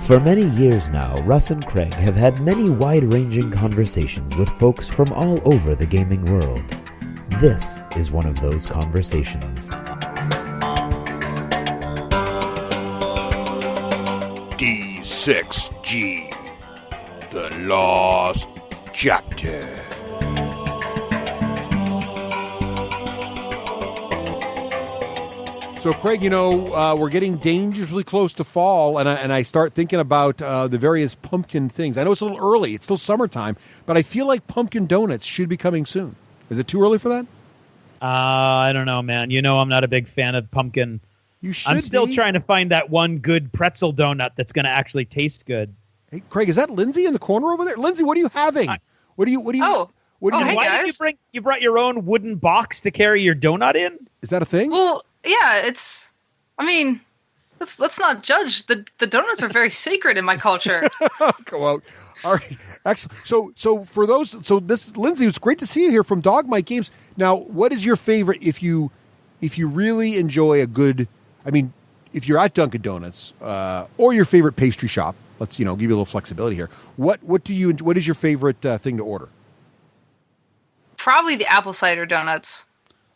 For many years now, Russ and Craig have had many wide-ranging conversations with folks from all over the gaming world. This is one of those conversations. D6G, the Lost Chapter. So, Craig, we're getting dangerously close to fall, and I start thinking about the various pumpkin things. I know it's a little early. It's still summertime, but I feel like pumpkin donuts should be coming soon. Is it too early for that? I don't know, man. I'm not a big fan of pumpkin. You should I'm still be. trying to find that one good pretzel donut that's going to actually taste good. Hey, Craig, is that Lindsay in the corner over there? Lindsay, what are you having? What do you? Oh, hey why guys. did you brought your own wooden box to carry your donut in? Is that a thing? Well, yeah, let's not judge. The donuts are very sacred in my culture. Well, all right, excellent. So for those, this Lindsay, it's great to see you here from Dogmite Games. Now, what is your favorite if you really enjoy a good? If you're at Dunkin' Donuts or your favorite pastry shop, let's give you a little flexibility here. What is your favorite thing to order? Probably the apple cider donuts.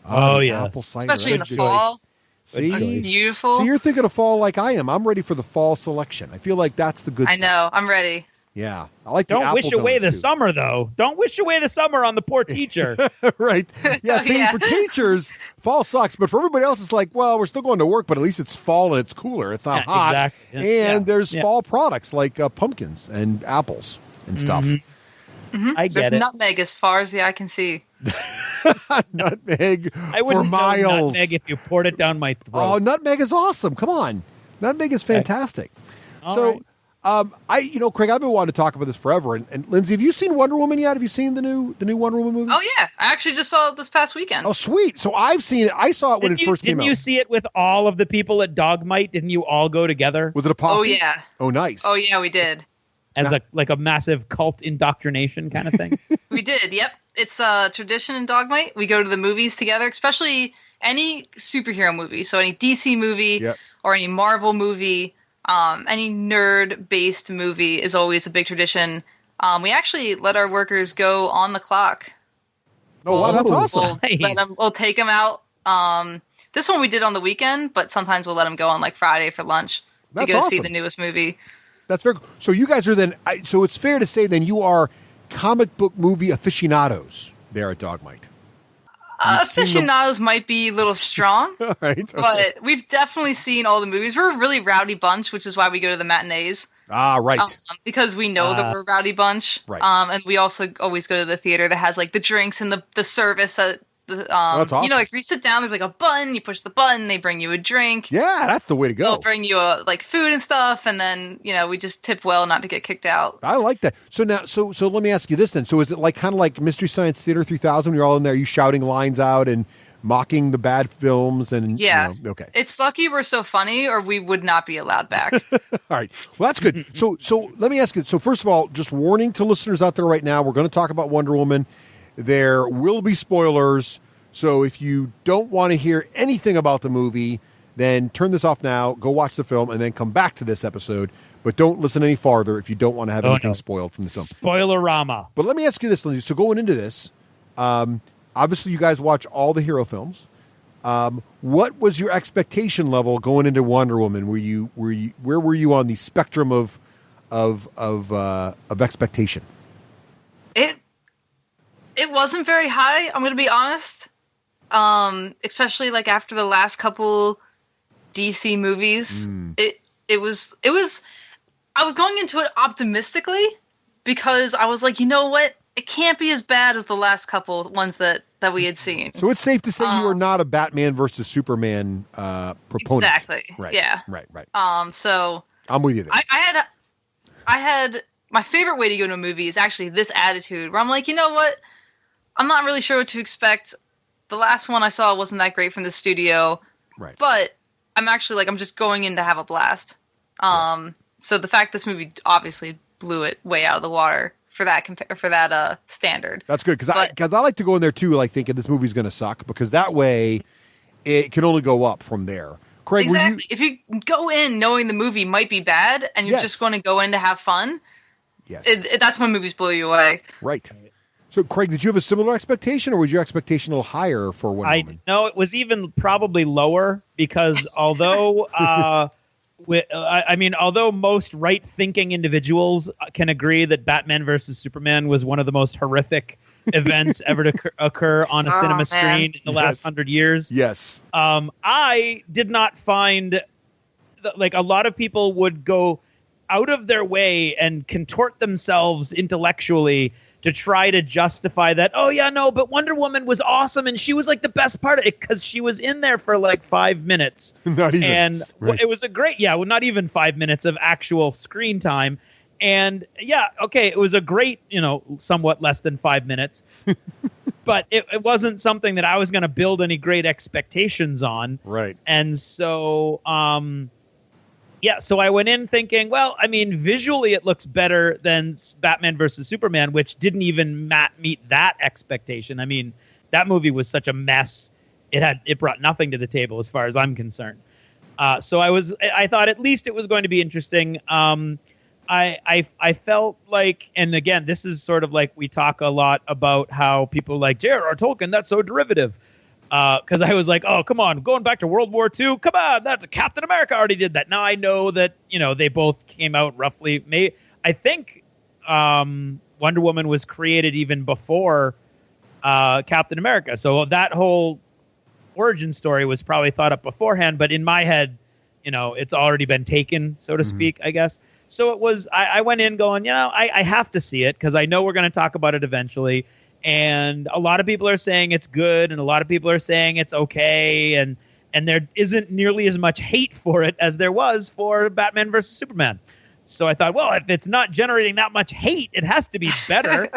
Oh yeah, apple cider, especially in the that's fall. See, That's beautiful. So you're thinking of fall like I am. I'm ready for the fall selection. I feel like that's the good stuff. I know. I'm ready. Yeah, I like the Don't apple wish away the donuts, too. summer, though. Don't wish away the summer on the poor teacher. Right. Yeah, see, Yeah. for teachers, fall sucks. But for everybody else, it's like, well, we're still going to work, but at least it's fall and it's cooler. It's not hot. Exactly. And there's fall products like pumpkins and apples and stuff. Mm-hmm. I get There's it. nutmeg as far as the eye can see. Nutmeg I for wouldn't know miles. nutmeg if you poured it down my throat. Oh, nutmeg is awesome. Come on. Nutmeg is fantastic. All so, right. Craig, I've been wanting to talk about this forever. And Lindsay, have you seen Wonder Woman yet? Have you seen the new Wonder Woman movie? Oh yeah, I actually just saw it this past weekend. Oh, sweet. So I've seen it. I saw it when it first came out. Didn't you see it with all of the people at Dogmite? Didn't you all go together Was it a posse? Oh yeah. Oh, nice. Oh yeah, we did. as a massive cult indoctrination kind of thing? We did. Yep. It's a tradition in Dogmite. We go to the movies together, especially any superhero movie. So any DC movie or any Marvel movie, any nerd-based movie is always a big tradition. We actually let our workers go on the clock. Oh, wow, that's awesome. We'll take them out. This one we did on the weekend, but sometimes we'll let them go on like Friday for lunch to go see the newest movie. That's very cool. So you guys are then, so it's fair to say then you are comic book movie aficionados there at Dogmite. Aficionados might be a little strong, All right, okay. but we've definitely seen all the movies. We're a really rowdy bunch, which is why we go to the matinees. Ah, right. Because we know that we're a rowdy bunch. Right. And we also always go to the theater that has like the drinks and the service. That's awesome. Like you sit down, there's like a button, you push the button, they bring you a drink. Yeah, that's the way to go. They'll bring you like food and stuff, and then we just tip well not to get kicked out. I like that. So now, so let me ask you this then. So is it like kind of like Mystery Science Theater 3000? You're all in there, you shouting lines out and mocking the bad films and okay. It's lucky we're so funny, or we would not be allowed back. All right. Well, that's good. So let me ask you. So first of all, just warning to listeners out there right now, we're going to talk about Wonder Woman. There will be spoilers. So if you don't want to hear anything about the movie, then turn this off now, go watch the film, and then come back to this episode. But don't listen any farther if you don't want to have anything spoiled from the film. Spoiler-rama. But let me ask you this, Lindsay. So going into this, obviously you guys watch all the hero films. What was your expectation level going into Wonder Woman? Where were you on the spectrum of expectation? It wasn't very high, I'm going to be honest. Especially like after the last couple DC movies. It was I was going into it optimistically because I was like, you know what? It can't be as bad as the last couple ones that we had seen. So it's safe to say you are not a Batman versus Superman proponent. Exactly. Right. Yeah. Right. So I'm with you there. I had my favorite way to go to a movie is actually this attitude where I'm like, you know what? I'm not really sure what to expect. The last one I saw wasn't that great from the studio. Right. But I'm actually like, I'm just going in to have a blast. So the fact this movie obviously blew it way out of the water for that standard. That's good because I like to go in there too, like thinking this movie's going to suck because that way it can only go up from there. Craig, exactly. If you go in knowing the movie might be bad and you're just going to go in to have fun, that's when movies blow you away. Right. So, Craig, did you have a similar expectation, or was your expectation a little higher for Wonder Woman? No, it was even probably lower because although, although most right-thinking individuals can agree that Batman versus Superman was one of the most horrific events ever to occur on a cinema screen in the last 100 years. Yes. I did not find like a lot of people would go out of their way and contort themselves intellectually to try to justify that. Oh yeah, no, but Wonder Woman was awesome and she was like the best part of it because she was in there for like 5 minutes. Not even. And it was a great, not even 5 minutes of actual screen time. And it was a great, somewhat less than 5 minutes, but it wasn't something that I was going to build any great expectations on. Right. And so, so I went in thinking, well, I mean, visually it looks better than Batman versus Superman, which didn't even meet that expectation. I mean, that movie was such a mess. It brought nothing to the table as far as I'm concerned. So I thought at least it was going to be interesting. I felt like, and again, this is sort of like we talk a lot about how people like J.R.R. Tolkien, that's so derivative. Because I was like, oh, come on, going back to World War II, come on, that's Captain America already did that. Now I know that, they both came out roughly. I think Wonder Woman was created even before Captain America. So that whole origin story was probably thought up beforehand. But in my head, it's already been taken, so to speak, I guess. So it was, I went in going, I have to see it because I know we're going to talk about it eventually. And a lot of people are saying it's good, and a lot of people are saying it's okay, and there isn't nearly as much hate for it as there was for Batman versus Superman. So I thought, well, if it's not generating that much hate, it has to be better.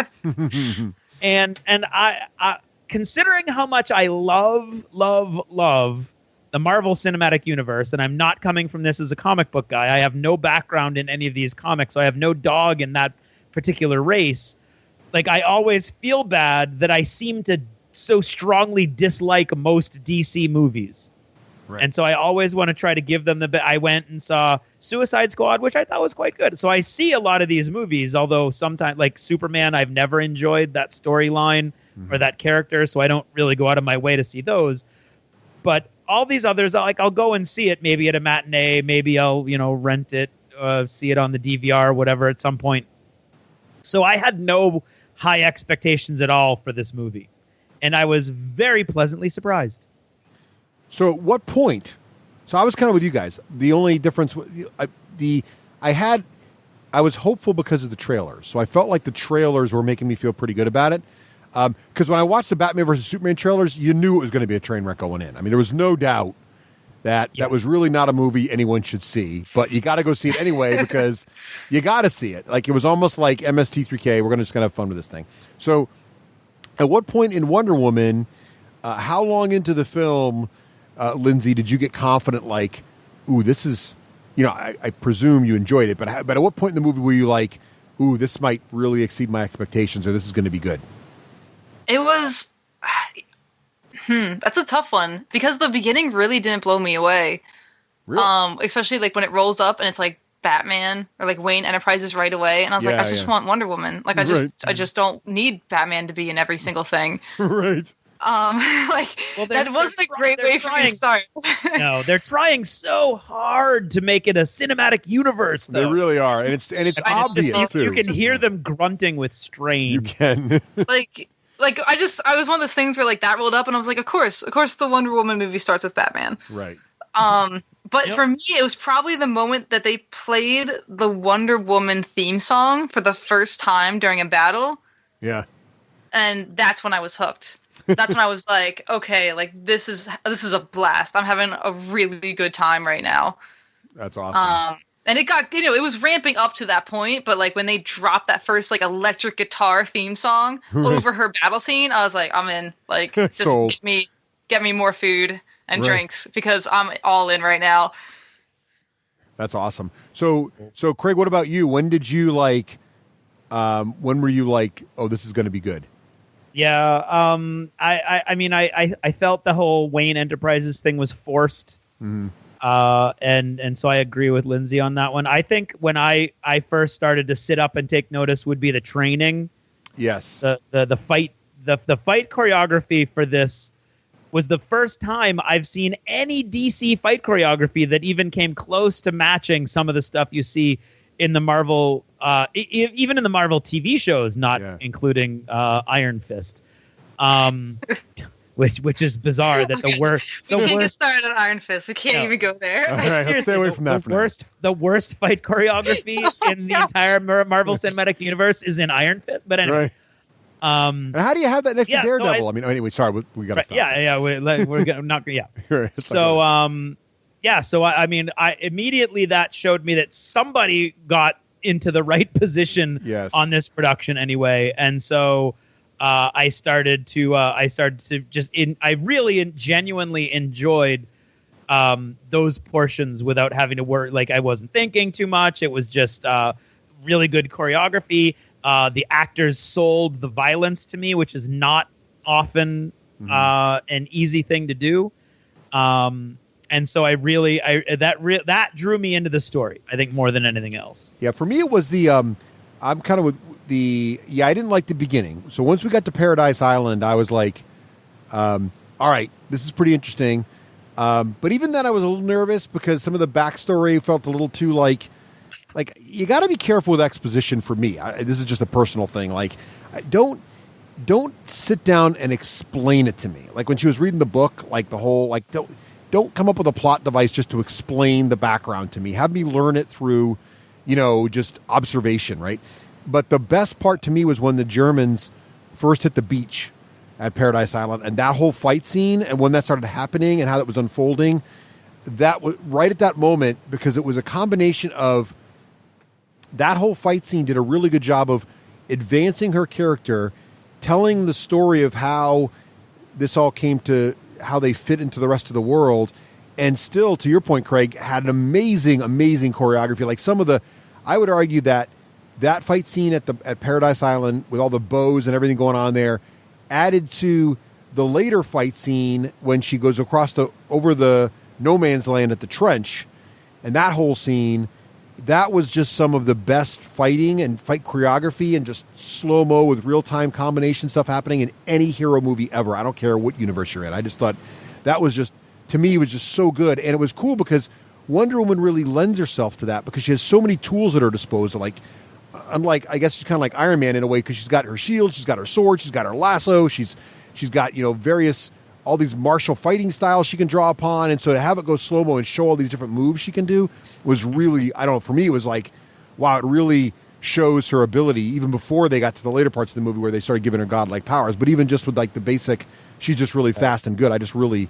and I considering how much I love the Marvel Cinematic Universe, and I'm not coming from this as a comic book guy. I have no background in any of these comics, so I have no dog in that particular race. Like, I always feel bad that I seem to so strongly dislike most DC movies. Right. And so I always want to try to give them I went and saw Suicide Squad, which I thought was quite good. So I see a lot of these movies, although sometimes, like Superman, I've never enjoyed that storyline or that character, so I don't really go out of my way to see those. But all these others, I'll go and see it maybe at a matinee, maybe I'll, rent it, see it on the DVR or whatever at some point. So I had no high expectations at all for this movie, and I was very pleasantly surprised. So at what point? So I was kind of with you guys. The only difference, I was hopeful because of the trailers. So I felt like the trailers were making me feel pretty good about it. Because when I watched the Batman versus Superman trailers, you knew it was going to be a train wreck going in. I mean, there was no doubt that was really not a movie anyone should see, but you got to go see it anyway because you got to see it. Like, it was almost like MST3K. We're just going to have fun with this thing. So at what point in Wonder Woman, how long into the film, Lindsay, did you get confident like, ooh, this is, I presume you enjoyed it, but at what point in the movie were you like, ooh, this might really exceed my expectations or this is going to be good? It was... that's a tough one because the beginning really didn't blow me away. Really? Especially like when it rolls up and it's like Batman or like Wayne Enterprises right away, and I was like, I just want Wonder Woman. Like I just don't need Batman to be in every single thing. Right. That wasn't a great way for me to start. No, they're trying so hard to make it a cinematic universe, though. They really are, and it's obvious too. You can hear them grunting with strain. You can. I was one of those things where like that rolled up and I was like, of course the Wonder Woman movie starts with Batman. Right. But for me, it was probably the moment that they played the Wonder Woman theme song for the first time during a battle. Yeah. And that's when I was hooked. That's when I was like, okay, like this is a blast. I'm having a really good time right now. That's awesome. And it got, it was ramping up to that point, but like when they dropped that first like electric guitar theme song over her battle scene, I was like, I'm in. Like, just get me more food and drinks because I'm all in right now. That's awesome. So Craig, what about you? When did you when were you like, oh, this is going to be good? Yeah. I felt the whole Wayne Enterprises thing was forced. Mm-hmm. And so I agree with Lindsay on that one. I think when I first started to sit up and take notice would be the training. Yes. The fight choreography for this was the first time I've seen any DC fight choreography that even came close to matching some of the stuff you see in the Marvel, even in the Marvel TV shows, not including Iron Fist. Which is bizarre that the worst. We can't get started on Iron Fist. We can't even go there. All right, let's stay away from that. The worst fight choreography in the entire Marvel Cinematic Universe is in Iron Fist. But anyway, and how do you have that next to Daredevil? Anyway, sorry, we got to stop. We're not. Yeah. So I mean, I immediately that showed me that somebody got into the right position on this production anyway, and so. I started to just I really genuinely enjoyed those portions without having to work. Like I wasn't thinking too much. It was just really good choreography. The actors sold the violence to me, which is not often an easy thing to do. And so that drew me into the story, I think, more than anything else. Yeah, for me it was the I'm kind of with I didn't like the beginning. So once we got to Paradise Island, I was like, all right, this is pretty interesting. But even then I was a little nervous because some of the backstory felt a little too like you got to be careful with exposition for me. This is just a personal thing. Like don't sit down and explain it to me. Like when she was reading the book, like the whole, like don't come up with a plot device just to explain the background to me. Have me learn it through, just observation, right? But the best part to me was when the Germans first hit the beach at Paradise Island and that whole fight scene and when that started happening and how that was unfolding, that was right at that moment because it was a combination of that whole fight scene did a really good job of advancing her character, telling the story of how this all came to how they fit into the rest of the world. And still, to your point, Craig, had an amazing, amazing choreography. Like I would argue that fight scene at Paradise Island with all the bows and everything going on there added to the later fight scene when she goes over the no man's land at the trench, and that whole scene, that was just some of the best fighting and fight choreography and just slow-mo with real-time combination stuff happening in any hero movie ever. I don't care what universe you're in. I just thought that was just, to me, it was just so good. And it was cool because Wonder Woman really lends herself to that because she has so many tools at her disposal. Like, unlike, I guess she's kind of like Iron Man in a way because she's got her shield, she's got her sword, she's got her lasso, she's got, various, all these martial fighting styles she can draw upon. And so to have it go slow-mo and show all these different moves she can do was really, I don't know, for me it was like, wow, it really shows her ability even before they got to the later parts of the movie where they started giving her godlike powers. But even just with like the basic, she's just really fast and good. I just really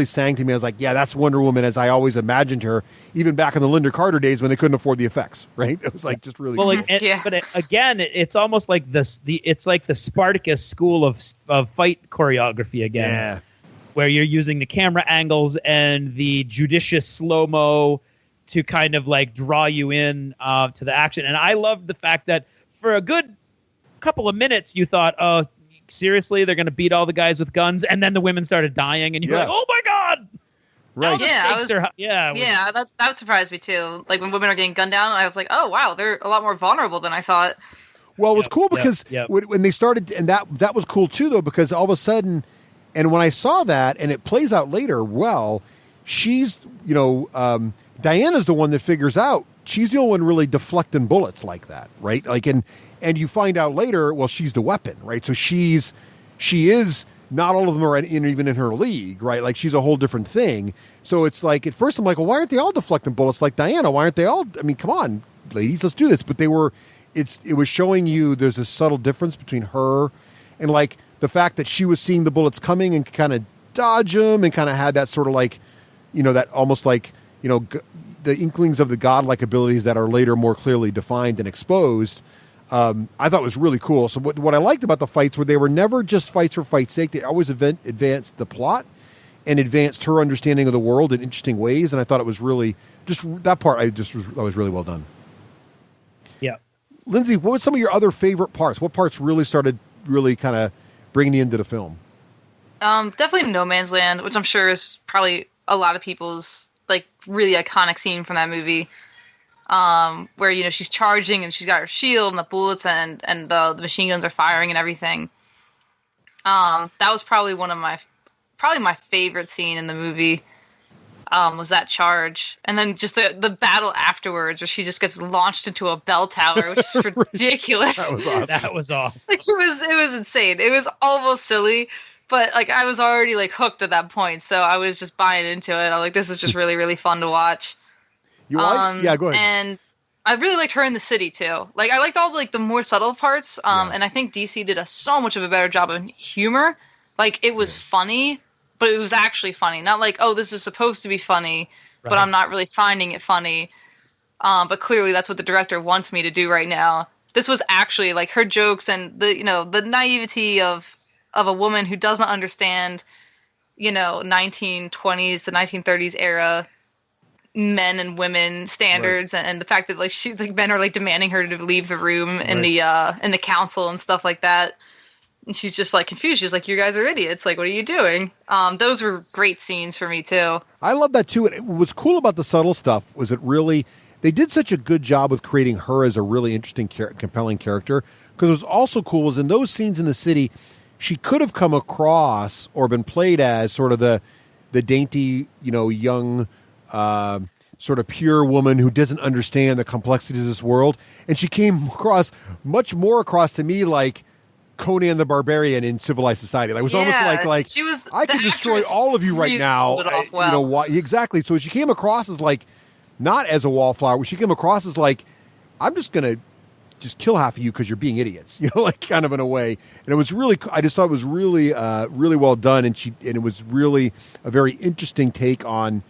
sang to me. I was like, yeah, that's Wonder Woman as I always imagined her, even back in the Linda Carter days when they couldn't afford the effects, right? It was like just really cool. But again, it's almost like it's like the Spartacus school of fight choreography again, where you're using the camera angles and the judicious slow-mo to kind of like draw you in to the action. And I loved the fact that for a good couple of minutes you thought, oh, seriously, they're going to beat all the guys with guns, and then the women started dying, and you're like, "Oh my god!" Right? That surprised me too. Like when women are getting gunned down, I was like, "Oh wow, they're a lot more vulnerable than I thought." Well, it was cool because when they started, and that was cool too, though, because all of a sudden, and when I saw that, and it plays out later, well, she's Diana's the one that figures out she's the only one really deflecting bullets like that, right? Like and you find out later, well, she's the weapon, right? So she is, not all of them are even in her league, right? Like she's a whole different thing. So it's like, at first I'm like, well, why aren't they all deflecting bullets like Diana? Why aren't they all, I mean, come on, ladies, let's do this. But it was showing you there's a subtle difference between her and like the fact that she was seeing the bullets coming and kind of dodge them and kind of had that sort of like, that almost like, the inklings of the godlike abilities that are later more clearly defined and exposed. I thought was really cool. So what I liked about the fights were they were never just fights for fight's sake. They always advanced the plot and advanced her understanding of the world in interesting ways. And I thought it was really just that part. That was really well done. Yeah. Lindsay, what were some of your other favorite parts? What parts really started really kind of bringing you into the film? Definitely No Man's Land, which I'm sure is probably a lot of people's like really iconic scene from that movie. Where, you know, she's charging and she's got her shield and the bullets and the machine guns are firing and everything. That was probably my favorite scene in the movie. Was that charge, and then just the battle afterwards, where she just gets launched into a bell tower, which is ridiculous. That was awesome. That was awesome. Like it was insane. It was almost silly, but like I was already like hooked at that point, so I was just buying into it. I was like, this is just really, really fun to watch. Yeah, go ahead. And I really liked her in the city too. Like I liked all the more subtle parts. And I think DC did so much of a better job of humor. Like it was funny, but it was actually funny. Not like, oh, this is supposed to be funny, but I'm not really finding it funny. But clearly that's what the director wants me to do right now. This was actually like her jokes and the naivety of a woman who doesn't understand, 1920s to 1930s era men and women standards, and the fact that men are demanding her to leave the room in the council and stuff like that. And she's just confused. She's like, you guys are idiots. Like, what are you doing? Those were great scenes for me too. I love that too. And what's cool about the subtle stuff was they did such a good job with creating her as a really interesting, compelling character. Because what was also cool was in those scenes in the city, she could have come across or been played as sort of the dainty, young, sort of pure woman who doesn't understand the complexities of this world. And she came much more to me like Conan the Barbarian in civilized society. It was almost like she was. I could destroy all of you right now. Exactly. So she came across as not as a wallflower. She came across as I'm just gonna kill half of you because you're being idiots. Kind of in a way. And it was really. I just thought it was really, really well done. And it was really a very interesting take on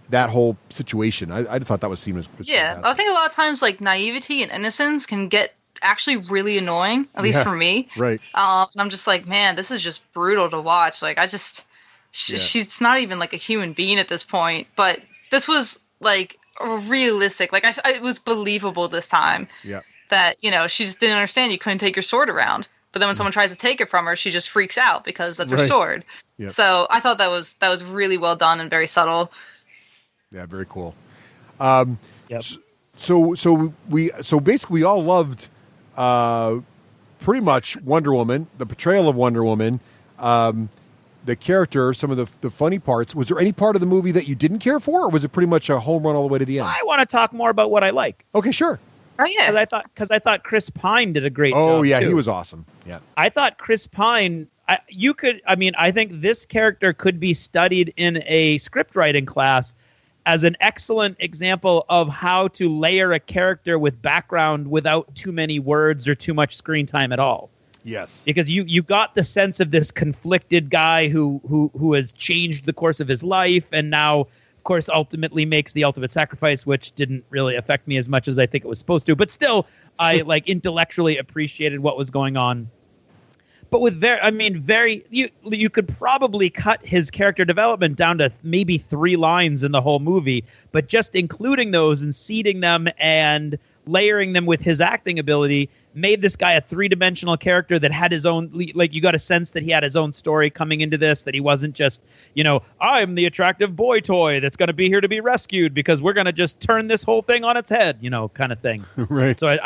that whole situation. I thought that scene was fantastic. I think a lot of times naivety and innocence can get actually really annoying, at least for me. Right. And I'm just like, man, this is just brutal to watch. She's not even a human being at this point. But this was realistic. It was believable this time. Yeah. That, she just didn't understand you couldn't take your sword around. But then when someone tries to take it from her, she just freaks out because that's her sword. Yep. So I thought that was really well done and very subtle. Yeah, very cool. Yep. So basically we all loved pretty much Wonder Woman, the portrayal of Wonder Woman, the character, some of the funny parts. Was there any part of the movie that you didn't care for, or was it pretty much a home run all the way to the end? I want to talk more about what I like. Okay, sure. Oh yeah, because I thought Chris Pine did a great job. Oh yeah, too. He was awesome. Yeah, I thought Chris Pine. I think this character could be studied in a script writing class as an excellent example of how to layer a character with background without too many words or too much screen time at all. Yes, because you got the sense of this conflicted guy who has changed the course of his life and now, of course, ultimately makes the ultimate sacrifice, which didn't really affect me as much as I think it was supposed to. But still, I intellectually appreciated what was going on. But with you could probably cut his character development down to maybe 3 lines in the whole movie, but just including those and seeding them and layering them with his acting ability made this guy a 3-dimensional character that had his own, you got a sense that he had his own story coming into this, that he wasn't just, I'm the attractive boy toy that's going to be here to be rescued because we're going to just turn this whole thing on its head, kind of thing. Right. So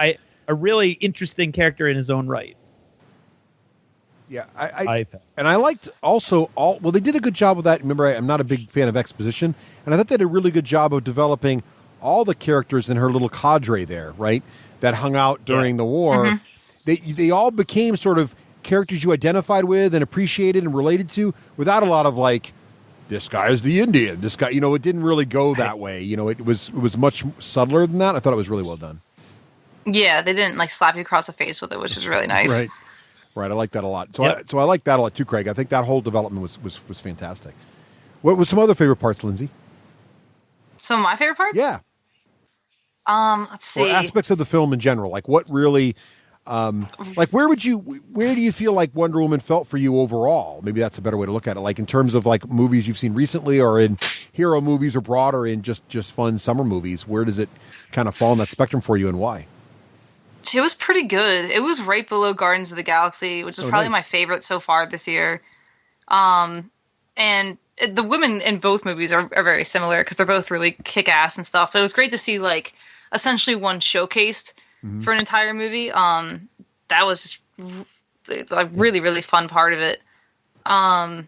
a really interesting character in his own right. Yeah, I liked also they did a good job with that. Remember, I'm not a big fan of exposition, and I thought they did a really good job of developing all the characters in her little cadre there, right? That hung out during the war. Mm-hmm. They all became sort of characters you identified with and appreciated and related to, without a lot of this guy is the Indian. This guy, it didn't really go that way. It was much subtler than that. I thought it was really well done. Yeah, they didn't slap you across the face with it, which is really nice. Right, I like that a lot. So, I like that a lot too, Craig. I think that whole development was fantastic. What was some other favorite parts, Lindsay? Some of my favorite parts? Yeah. Let's see. Or aspects of the film in general. What really, where do you feel like Wonder Woman felt for you overall? Maybe that's a better way to look at it. In terms of movies you've seen recently, or in hero movies, or broader in just fun summer movies. Where does it kind of fall on that spectrum for you, and why? It was pretty good. It was right below Guardians of the Galaxy, which is probably my favorite so far this year. And the women in both movies are very similar because they're both really kick-ass and stuff. But it was great to see like essentially one showcased for an entire movie. That was just a really, really fun part of it. And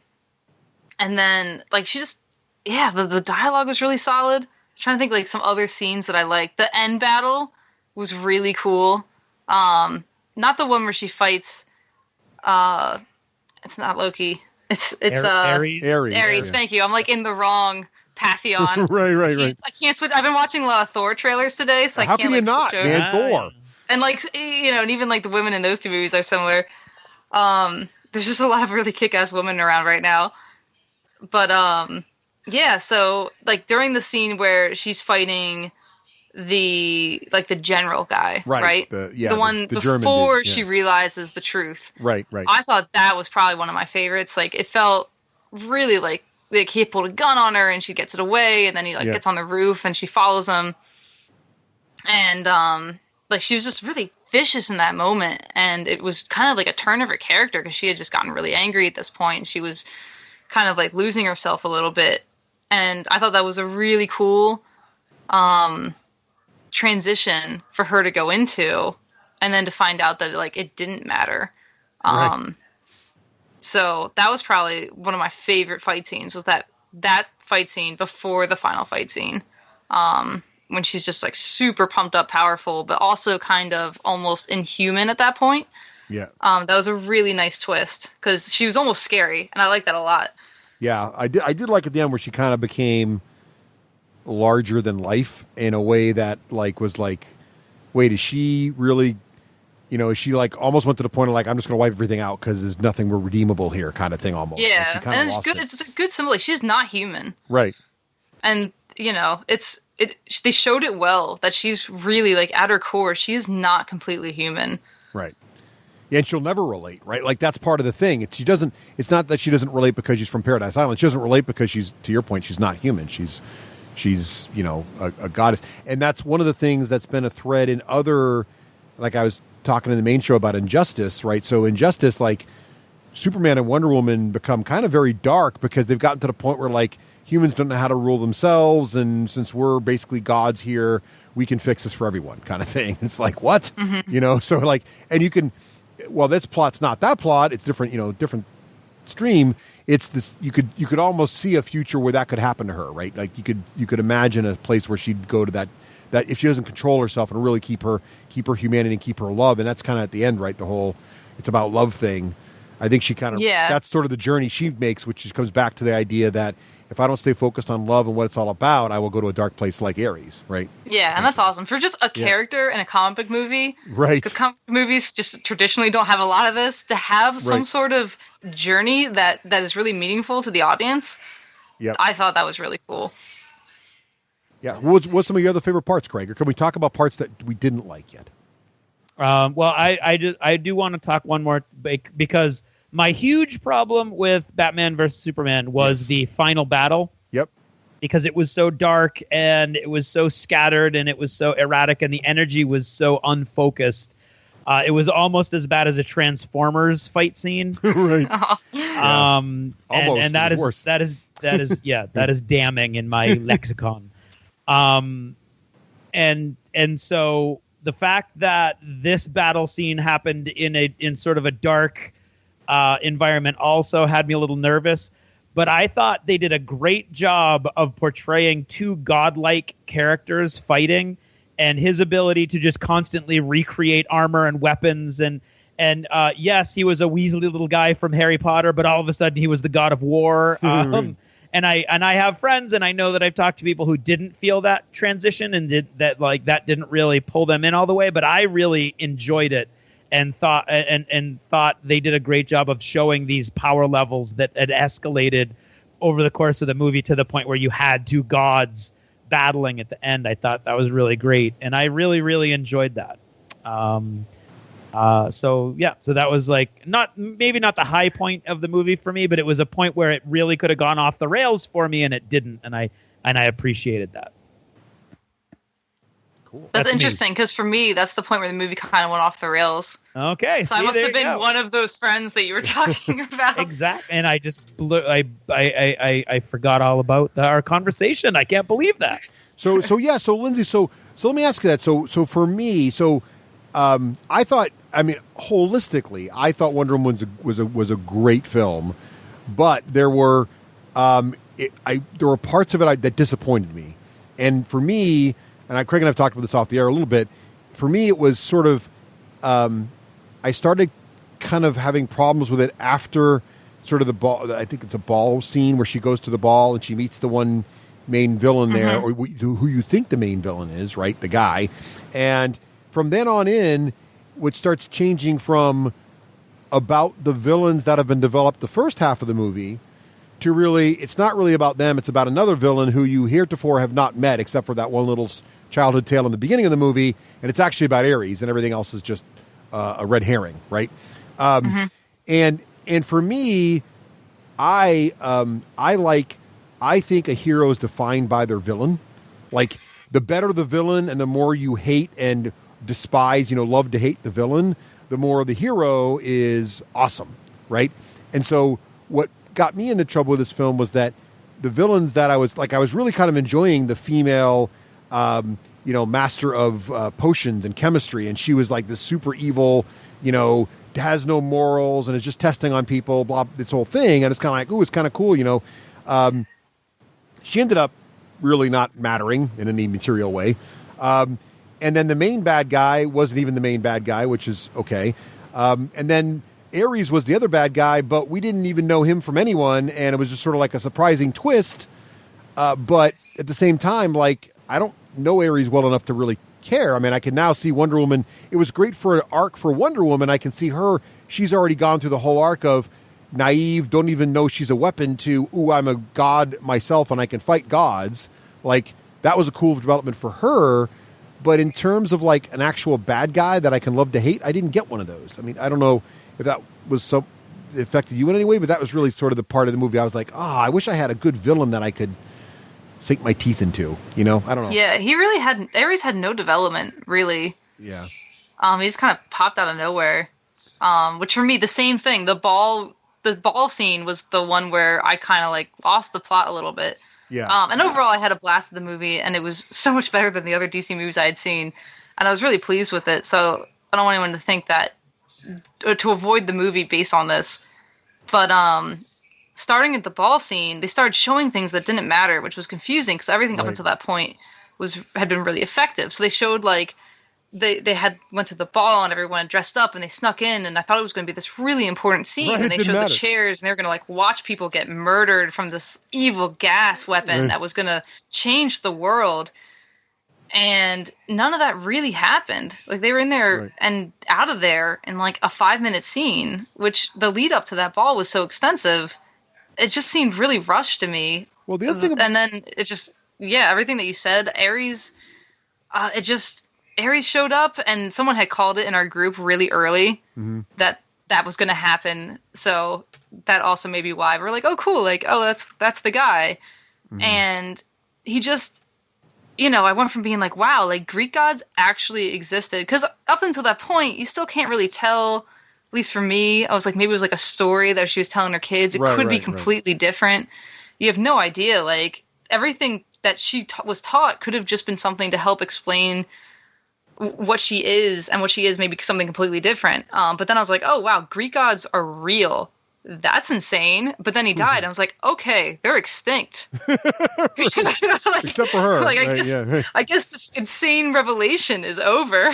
then like the dialogue was really solid. I'm trying to think like some other scenes that I liked. The end battle was really cool. Not the one where she fights. It's not Loki. It's Ares. Ares. Thank you. I'm like in the wrong pantheon. right. I can't switch. I've been watching a lot of Thor trailers today, so How I can't. Can you like, not, switch man? over. Thor. And like and even like the women in those two movies are similar. There's just a lot of really kick-ass women around right now. But yeah. So like during the scene where she's fighting the general guy, right? The one the before German dude, she realizes the truth. Right. I thought that was probably one of my favorites. Like it felt really like he pulled a gun on her and she gets it away, and then he gets on the roof and she follows him, and like she was just really vicious in that moment, and it was kind of like a turn of her character because she had just gotten really angry at this point, and she was kind of like losing herself a little bit, and I thought that was a really cool transition for her to go into, and then to find out that like it didn't matter. So that was probably one of my favorite fight scenes, was that fight scene before the final fight scene, when she's just like super pumped up, powerful, but also kind of almost inhuman at that point. Yeah. That was a really nice twist because she was almost scary, and I like that a lot. Yeah, I did like at the end where she kind of became larger than life in a way that like was like, wait, is she really, is she like almost went to the point of like, I'm just going to wipe everything out because there's nothing more redeemable here kind of thing almost. Yeah, like and it's good. It's a good symbol. Like, she's not human. Right. And, they showed it well that she's really like at her core, she is not completely human. Right. Yeah, and she'll never relate, right? Like that's part of the thing. It's not that she doesn't relate because she's from Paradise Island. She doesn't relate because she's, to your point, she's not human. She's a goddess. And that's one of the things that's been a thread in other, like I was talking in the main show about Injustice, right? So Injustice, like Superman and Wonder Woman become kind of very dark because they've gotten to the point where like humans don't know how to rule themselves. And since we're basically gods here, we can fix this for everyone kind of thing. It's like, what? Mm-hmm. So like, and you can, well, this plot's not that plot. It's different, different stream. It's this, you could almost see a future where that could happen to her, right? Like you could imagine a place where she'd go to that if she doesn't control herself and really keep her humanity and keep her love. And that's kind of at the end, right? The whole, it's about love thing. I think she kind of, that's sort of the journey she makes, which just comes back to the idea that if I don't stay focused on love and what it's all about, I will go to a dark place like Ares, right? Yeah, and that's awesome. For just a character in a comic book movie, right? Because comic book movies just traditionally don't have a lot of this, to have some sort of journey that is really meaningful to the audience. Yeah, I thought that was really cool. Yeah, what's some of your other favorite parts, Craig? Or can we talk about parts that we didn't like yet? Well, I do want to talk one more because my huge problem with Batman versus Superman was the final battle. Yep. Because it was so dark and it was so scattered and it was so erratic and the energy was so unfocused. It was almost as bad as a Transformers fight scene. Right. And that is damning in my lexicon. And so the fact that this battle scene happened in sort of a dark environment also had me a little nervous, but I thought they did a great job of portraying two godlike characters fighting, and his ability to just constantly recreate armor and weapons. And yes, he was a weaselly little guy from Harry Potter, but all of a sudden he was the god of war. And I have friends, and I know that I've talked to people who didn't feel that transition and that didn't really pull them in all the way, but I really enjoyed it. And thought they did a great job of showing these power levels that had escalated over the course of the movie to the point where you had two gods battling at the end. I thought that was really great, and I really, really enjoyed that. So that was like maybe not the high point of the movie for me, but it was a point where it really could have gone off the rails for me, and it didn't, and I appreciated that. Cool. That's me. interesting because for me, that's the point where the movie kind of went off the rails. Okay, So I must have been one of those friends that you were talking about. Exactly, and I just I forgot all about our conversation. I can't believe that. So Lindsay, so let me ask you that. So for me, I thought, I mean, holistically, I thought Wonder Woman was a great film, but there were parts of it that disappointed me, and for me, and Craig and I've talked about this off the air a little bit. For me, it was sort of I started kind of having problems with it after sort of the ball. I think it's a ball scene where she goes to the ball and she meets the one main villain there, or who you think the main villain is, right? The guy. And from then on in, what starts changing from about the villains that have been developed the first half of the movie to really, it's not really about them. It's about another villain who you heretofore have not met, except for that one little childhood tale in the beginning of the movie. And it's actually about Ares, and everything else is just a red herring, right? And for me, I think a hero is defined by their villain. Like, the better the villain and the more you hate and despise, love to hate the villain, the more the hero is awesome, right? And so what got me into trouble with this film was that the villains that I was really kind of enjoying the female, master of potions and chemistry, and she was like this super evil, has no morals and is just testing on people, blah, this whole thing. And it's kind of like, ooh, it's kind of cool, She ended up really not mattering in any material way. And then the main bad guy wasn't even the main bad guy, which is okay. And then Ares was the other bad guy, but we didn't even know him from anyone, and it was just sort of like a surprising twist. But at the same time, like, I don't know Ares well enough to really care. I mean, I can now see Wonder Woman. It was great for an arc for Wonder Woman. I can see her. She's already gone through the whole arc of naive, don't even know she's a weapon, to, ooh, I'm a god myself and I can fight gods. Like, that was a cool development for her. But in terms of like an actual bad guy that I can love to hate, I didn't get one of those. I mean, I don't know if that was so affected you in any way, but that was really sort of the part of the movie I was like, I wish I had a good villain that I could sink my teeth into, I don't know. Yeah, he really Ares had no development, really. Yeah. He just kind of popped out of nowhere. Which for me, the same thing. The ball scene was the one where I kind of like lost the plot a little bit. Yeah. And overall, I had a blast with the movie, and it was so much better than the other DC movies I had seen, and I was really pleased with it. So I don't want anyone to think that to avoid the movie based on this. But starting at the ball scene, they started showing things that didn't matter, which was confusing because everything up until that point had been really effective. So they showed like they had went to the ball and everyone had dressed up and they snuck in, and I thought it was going to be this really important scene. Right, and they showed the chairs and they were going to like watch people get murdered from this evil gas weapon that was going to change the world. And none of that really happened. Like, they were in there and out of there in like a 5-minute scene, which the lead up to that ball was so extensive. It just seemed really rushed to me. Well, the other thing, and then it just, everything that you said, Ares, Ares showed up, and someone had called it in our group really early that was going to happen. So that also may be why we're like, oh, cool. Like, oh, that's the guy. And he just, I went from being like, wow, like Greek gods actually existed. Because up until that point, you still can't really tell, at least for me, I was like, maybe it was like a story that she was telling her kids. It could be completely different. You have no idea. Like, everything that she was taught could have just been something to help explain what she is, and what she is maybe something completely different. But then I was like, oh, wow, Greek gods are real. That's insane. But then he died. And I was like, okay, they're extinct. Like, except for her. Like, I guess this insane revelation is over.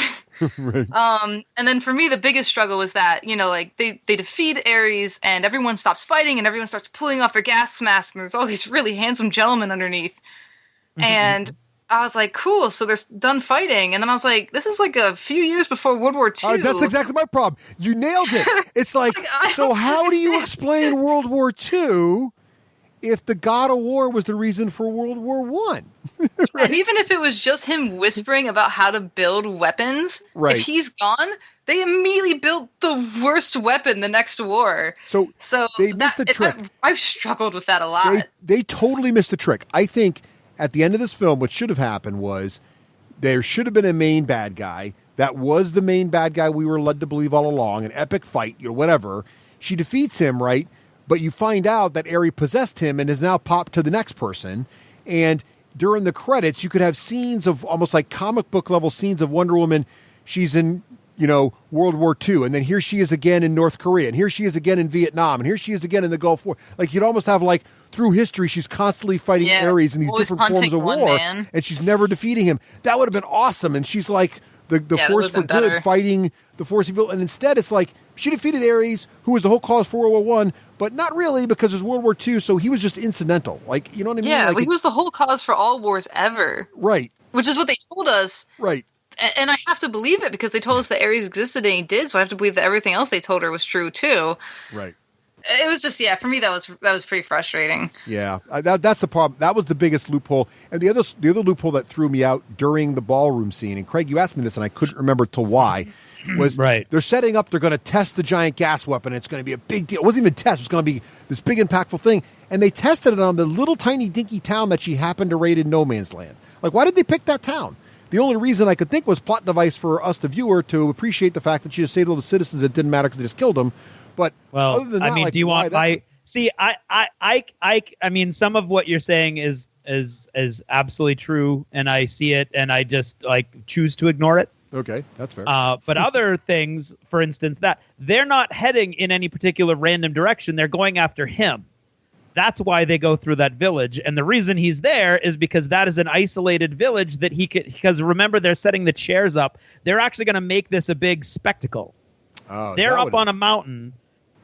And then for me, the biggest struggle was that, like they defeat Ares and everyone stops fighting and everyone starts pulling off their gas masks and there's all these really handsome gentlemen underneath. And I was like, cool, so they're done fighting. And then I was like, this is like a few years before World War II. That's exactly my problem. You nailed it. It's like so how do you explain World War II if the God of War was the reason for World War I? Right? And even if it was just him whispering about how to build weapons, if he's gone, they immediately built the worst weapon the next war. So they missed the trick. I've struggled with that a lot. They totally missed the trick. I think at the end of this film, what should have happened was there should have been a main bad guy. That was the main bad guy we were led to believe all along. An epic fight, whatever. She defeats him, right? But you find out that Ares possessed him and is now popped to the next person. And during the credits, you could have scenes of almost like comic book level scenes of Wonder Woman. She's in, World War II. And then here she is again in North Korea. And here she is again in Vietnam. And here she is again in the Gulf War. Like, you'd almost have, like, through history, she's constantly fighting Ares in these different forms of war. Man. And she's never defeating him. That would have been awesome. And she's like the force for good fighting the force of evil. And instead, it's like she defeated Ares, who was the whole cause for World War I, but not really, because there's World War II, so he was just incidental. Like, you know what I mean? Yeah, like he was the whole cause for all wars ever. Right. Which is what they told us. Right. And I have to believe it because they told us that Ares existed and he did, so I have to believe that everything else they told her was true too. Right. It was just, for me that was pretty frustrating. Yeah, that's the problem. That was the biggest loophole. And the other loophole that threw me out during the ballroom scene, and Craig, you asked me this and I couldn't remember till why, was they're setting up, they're going to test the giant gas weapon. It's going to be a big deal. It wasn't even a test. It was going to be this big impactful thing. And they tested it on the little tiny dinky town that she happened to raid in No Man's Land. Like, why did they pick that town? The only reason I could think was plot device for us, the viewer, to appreciate the fact that she just saved all the citizens. It didn't matter because they just killed them. But other than that, I mean, do you want my see? I mean, some of what you're saying is absolutely true, and I see it, and I just choose to ignore it. Okay, that's fair. But other things, for instance, that they're not heading in any particular random direction; they're going after him. That's why they go through that village, and the reason he's there is because that is an isolated village that he could. Because remember, they're setting the chairs up. They're actually going to make this a big spectacle. Oh, they're up on a mountain.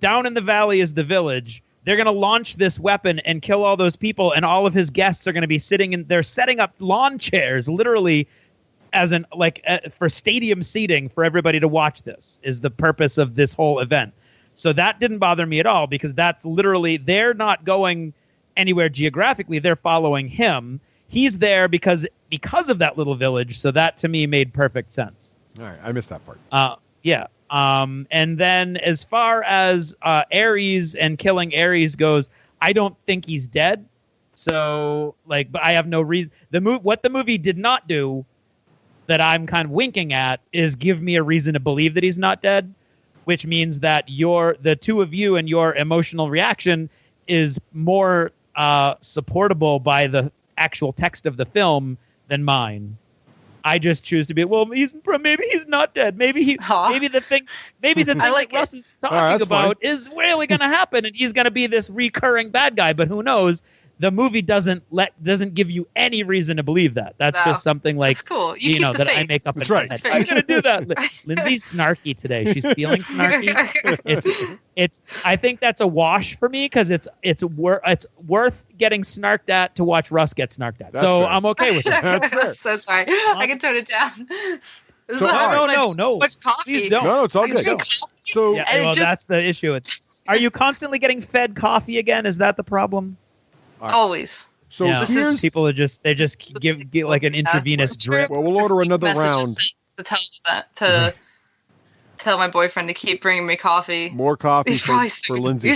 Down in the valley is the village. They're going to launch this weapon and kill all those people, and all of his guests are going to be sitting in. They're setting up lawn chairs, literally, as an for stadium seating for everybody to watch. This is the purpose of this whole event. So that didn't bother me at all because that's literally they're not going anywhere geographically. They're following him. He's there because of that little village. So that to me made perfect sense. All right, I missed that part. Yeah. And then as far as Ares and killing Ares goes, I don't think he's dead. So but I have no reason. What the movie did not do that I'm kind of winking at is give me a reason to believe that he's not dead, which means that the two of you and your emotional reaction is more supportable by the actual text of the film than mine. I just choose to be, maybe he's not dead. Maybe the thing that Russ is talking about is really going to happen, and he's going to be this recurring bad guy. But who knows? The movie doesn't give you any reason to believe that. That's just something like, that's cool. that I make up in my head. I'm going to do that. Lindsay's snarky today. She's feeling snarky. I think that's a wash for me because it's worth getting snarked at to watch Russ get snarked at. So fair. I'm okay with it. That's so sorry. I can tone it down. No. Much coffee. Please don't. No, it's all good. So that's the issue. Are you constantly getting fed coffee again? Is that the problem? Right. Always. So people are just give like an intravenous drip. Well, we'll order another round to tell my boyfriend to keep bringing me coffee. More coffee for Lindsay.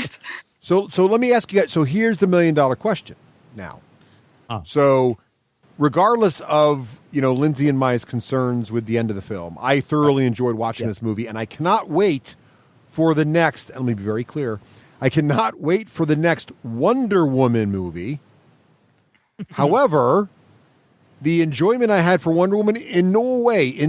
So let me ask you guys. So here's the $1 million question now. So regardless of Lindsay and my concerns with the end of the film, I thoroughly enjoyed watching this movie, and I cannot wait for the next. And let me be very clear. I cannot wait for the next Wonder Woman movie. However, the enjoyment I had for Wonder Woman in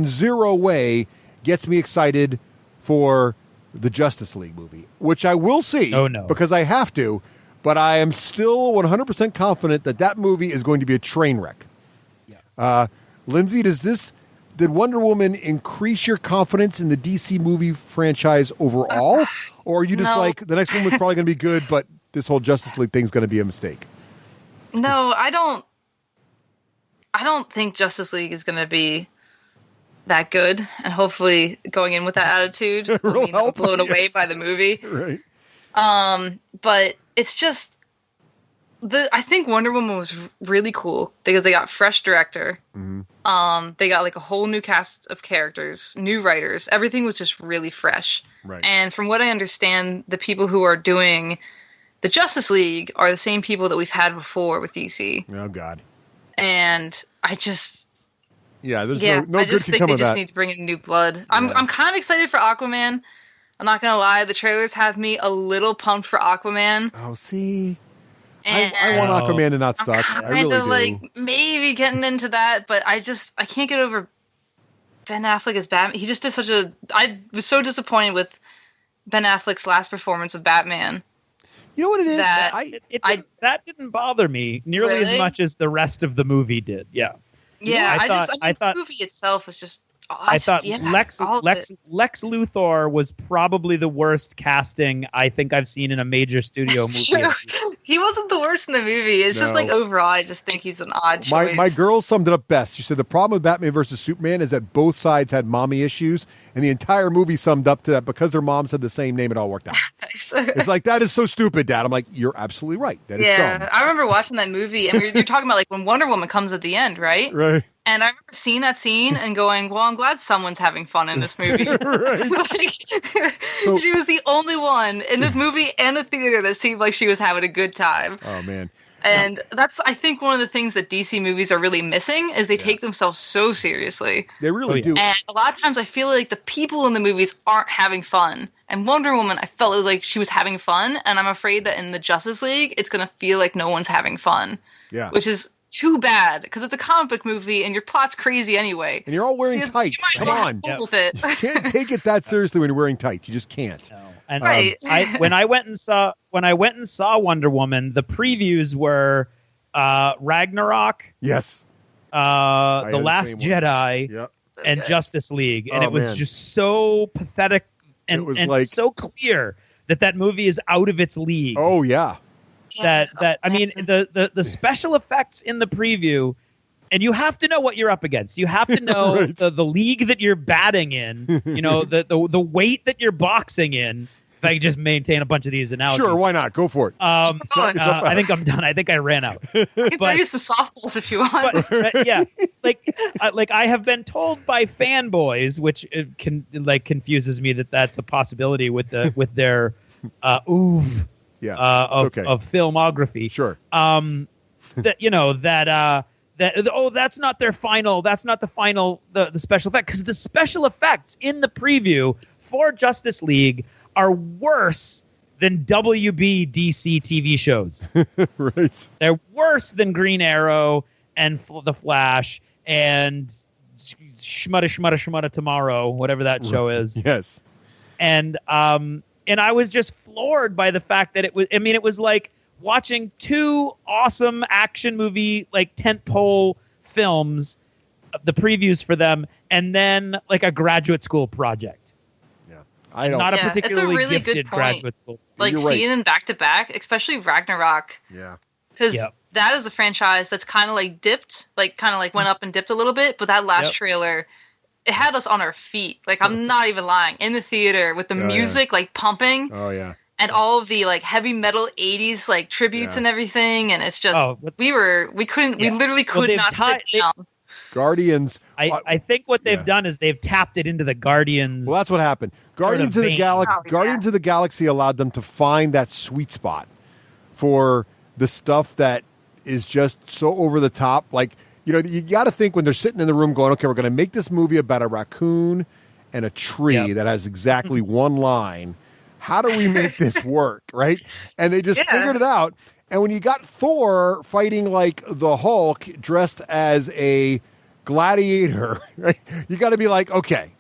zero way, gets me excited for the Justice League movie, which I will see because I have to, but I am still 100% confident that movie is going to be a train wreck. Yeah. Lindsay, did Wonder Woman increase your confidence in the DC movie franchise overall? Or are you just like, the next one was probably going to be good, but this whole Justice League thing is going to be a mistake? No, I don't think Justice League is going to be that good. And hopefully going in with that attitude will mean I'm blown away by the movie. Right. But it's just, I think Wonder Woman was really cool because they got fresh director. Mm-hmm. They got like a whole new cast of characters, new writers. Everything was just really fresh. Right. And from what I understand, the people who are doing the Justice League are the same people that we've had before with DC. Oh God. And I just Yeah, there's Yeah, no I good just can think come they of just that. need to bring in new blood. I'm kind of excited for Aquaman. I'm not gonna lie, the trailers have me a little pumped for Aquaman. Oh, see, And I want Oh. Aquaman to not I'm suck. kind I really of do. like maybe getting into that, but I can't get over Ben Affleck as Batman. He just did such a. I was so disappointed with Ben Affleck's last performance of Batman. You know what it is? That- That didn't bother me nearly as Really? much as the rest of the movie did. Yeah. Yeah, I thought the movie itself was just. I thought Lex all of it. Luthor was probably the worst casting I think I've seen in a major studio It's movie. true. He wasn't the worst in the movie. It's just No. like overall, I just think he's an odd choice. My girl summed it up best. She said the problem with Batman versus Superman is that both sides had mommy issues, and the entire movie summed up to that because their moms had the same name. It all worked out. It's like, that is so stupid, Dad. I'm like, you're absolutely right. That is dumb. I remember watching that movie, and you're talking about like when Wonder Woman comes at the end, right? Right. And I remember seeing that scene and going, "Well, I'm glad someone's having fun in this movie." Like, she was the only one in the movie and the theater that seemed like she was having a good time. Oh man. And that's, I think, one of the things that DC movies are really missing is they take themselves so seriously. They really do. And a lot of times I feel like the people in the movies aren't having fun. And Wonder Woman, I felt like she was having fun. And I'm afraid that in the Justice League, it's going to feel like no one's having fun. Yeah. Which is too bad, because it's a comic book movie and your plot's crazy anyway. And you're all wearing So tights. you might as Come well on. have fun with it. You can't take it that seriously when you're wearing tights. You just can't. No. And Right. when I went and saw Wonder Woman, the previews were Ragnarok, Yes. The had the Last same one. Jedi, Yep. and Justice League, and Oh, it was man. just so pathetic It and, was and like- so clear that movie is out of its league. Oh yeah. That I mean the special effects in the preview, and you have to know what you're up against. You have to know Right. the league that you're batting in. You know the weight that you're boxing in. If I could just maintain a bunch of these analogies. Sure. Why not? Go for it. I think I'm done. I think I ran out. I can throw But- you some softballs if you want. But yeah, like I have been told by fanboys, which confuses me that that's a possibility with their oeuvre Yeah. of filmography. Sure. That's not their final. That's not the final the special effect, because the special effects in the preview for Justice League are worse than WB DC TV shows. Right. They're worse than Green Arrow and The Flash and Shmutta Tomorrow, whatever that show is. Yes. And I was just floored by the fact that it was like watching two awesome action movie like tentpole films, the previews for them, and then like a graduate school project. I don't. Not a Yeah, it's a particularly really good gifted point. graduate school. Like You're right. seeing them back to back, especially Ragnarok, Yeah. because Yep. that is a franchise that's kind of like dipped, like kind of like went up and dipped a little bit. But that last Yep. trailer, it had us on our feet. Like, I'm not even lying, in the theater with the Oh, yeah. music like pumping. Oh yeah. And all of the like heavy metal 80s like tributes Yeah. and everything, and it's just we literally Well, could they've not tied- sit down. Guardians. I think what they've Yeah. done is they've tapped it into the Guardians. Well, that's what happened. Guardians of the vein. Galaxy. Oh, yeah. Guardians of the Galaxy allowed them to find that sweet spot for the stuff that is just so over the top. Like, you got to think when they're sitting in the room going, okay, we're going to make this movie about a raccoon and a tree Yep. that has exactly one line. How do we make this work, right? And they just Yeah. figured it out. And when you got Thor fighting like the Hulk dressed as a gladiator, right? You got to be like, okay,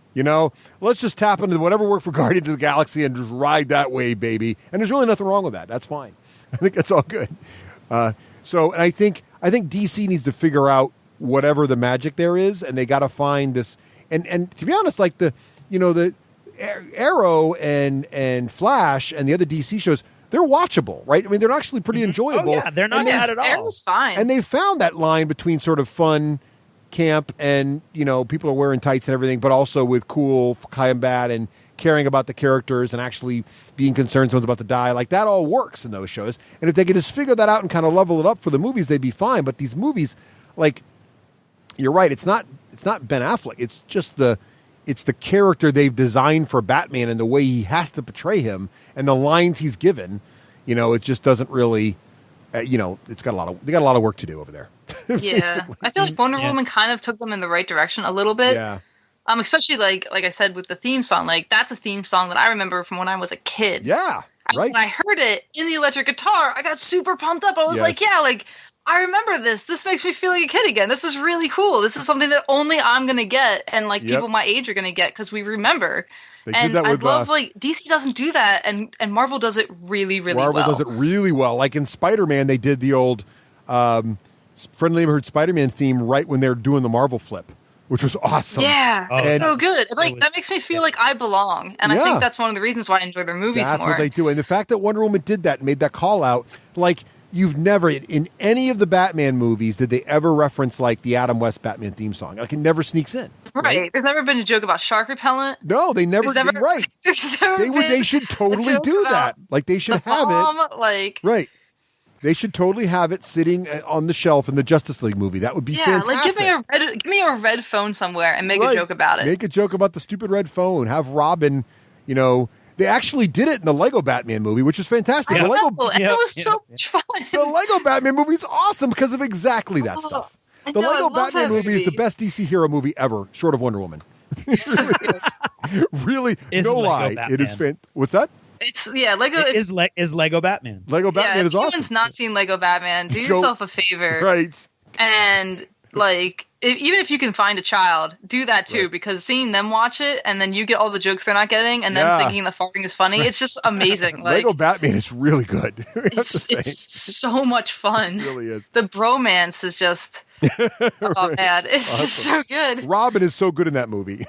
let's just tap into whatever worked for Guardians of the Galaxy and just ride that wave, baby. And there's really nothing wrong with that. That's fine. I think that's all good. And I think DC needs to figure out whatever the magic there is, and they got to find this. And to be honest, like the Arrow and Flash and the other DC shows, they're watchable, right? I mean, they're actually pretty enjoyable. Oh yeah, they're not And bad at all. Arrow's fine. And they found that line between sort of fun camp and, people are wearing tights and everything, but also with cool combat and caring about the characters and actually being concerned someone's about to die. Like, that all works in those shows. And if they could just figure that out and kind of level it up for the movies, they'd be fine. But these movies, like, you're right, it's not Ben Affleck. It's just it's the character they've designed for Batman and the way he has to portray him and the lines he's given. It just doesn't really it's got they got a lot of work to do over there. Yeah, I feel like Wonder Woman kind of took them in the right direction a little bit. Yeah. Especially like I said with the theme song, like that's a theme song that I remember from when I was a kid. Yeah, right. When I heard it in the electric guitar, I got super pumped up. I was like, yeah, like I remember this. This makes me feel like a kid again. This is really cool. This is something that only I'm gonna get, and like people my age are gonna get because we remember. And I love like DC doesn't do that, and Marvel does it really, really well. Marvel does it really well. Like in Spider-Man, they did the old Friendly Neighborhood Spider-Man theme right when they're doing the Marvel flip, which was awesome. Yeah, it's so good. That makes me feel like I belong, and I think that's one of the reasons why I enjoy their movies more. That's what they do, and the fact that Wonder Woman did that and made that call out, like you've never in any of the Batman movies did they ever reference like the Adam West Batman theme song. Like it never sneaks in. Right. There's never been a joke about shark repellent. No, they never. Right. They should totally do that. Like they should have it. Right. They should totally have it sitting on the shelf in the Justice League movie. That would be fantastic. Like give me a red phone somewhere and make a joke about it. Make a joke about the stupid red phone. Have Robin, they actually did it in the Lego Batman movie, which is fantastic. It was so much fun. The Lego Batman movie is awesome because of exactly that stuff. The Lego Batman movie is the best DC hero movie ever, short of Wonder Woman. Really, no lie. It is What's that? Lego is Lego Batman. Lego Batman is awesome. If anyone's not seen Lego Batman, do yourself a favor. Right. And even if you can find a child, do that too, because seeing them watch it and then you get all the jokes they're not getting and then thinking the farting is funny, it's just amazing. Lego Batman is really good. It's so much fun. It really is. The bromance is just man, it's just so good. Robin is so good in that movie.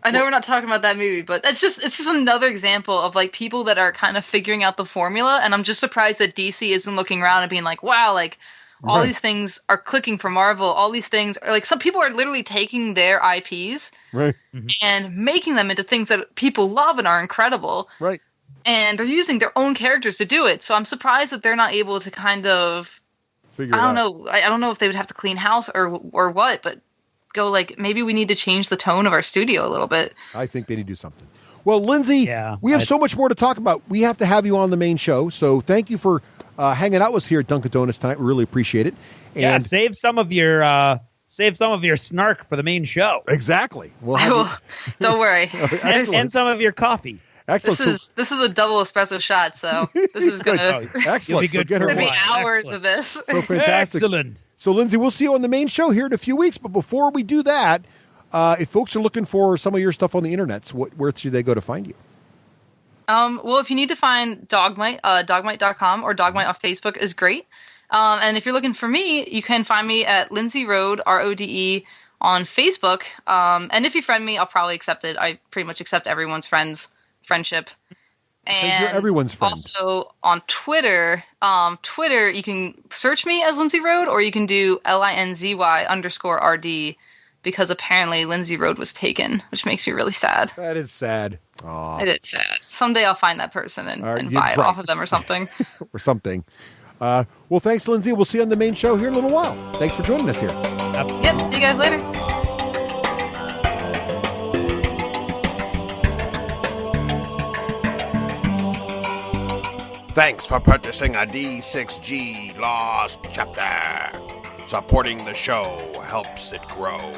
I know we're not talking about that movie, but it's just another example of like people that are kind of figuring out the formula, and I'm just surprised that DC isn't looking around and being like, wow, like all these things are clicking for Marvel. All these things are like some people are literally taking their IPs and making them into things that people love and are incredible. Right. And they're using their own characters to do it. So I'm surprised that they're not able to kind of figure it out. I don't know if they would have to clean house or what, but go like maybe we need to change the tone of our studio a little bit. I think they need to do something. Well, Lindsey, we have so much more to talk about. We have to have you on the main show. So thank you for hanging out with us here at Dunkin' Donuts tonight. We really appreciate it. And save some of your snark for the main show. Exactly. Don't worry. and some of your coffee. Excellent. This is a double espresso shot, so this is gonna excellent. Be gonna be hours of this. So fantastic. Excellent. So Lindsey, we'll see you on the main show here in a few weeks. But before we do that, if folks are looking for some of your stuff on the internet, where should they go to find you? Well, if you need to find Dogmite, dogmite.com or Dogmite on Facebook is great. And if you're looking for me, you can find me at Lindsey Rode, RODE, on Facebook. And if you friend me, I'll probably accept it. I pretty much accept everyone's friendship. And you're everyone's friend. Also on Twitter, you can search me as Lindsey Rode, or you can do LINZY_RD, because apparently Lindsey Rode was taken, which makes me really sad. That is sad. Aww. It is sad. Someday I'll find that person and buy it off of them or something. Or something. Well, thanks, Lindsey. We'll see you on the main show here in a little while. Thanks for joining us here. Absolutely. Yep. See you guys later. Thanks for purchasing a D6G Lost Chapter. Supporting the show helps it grow.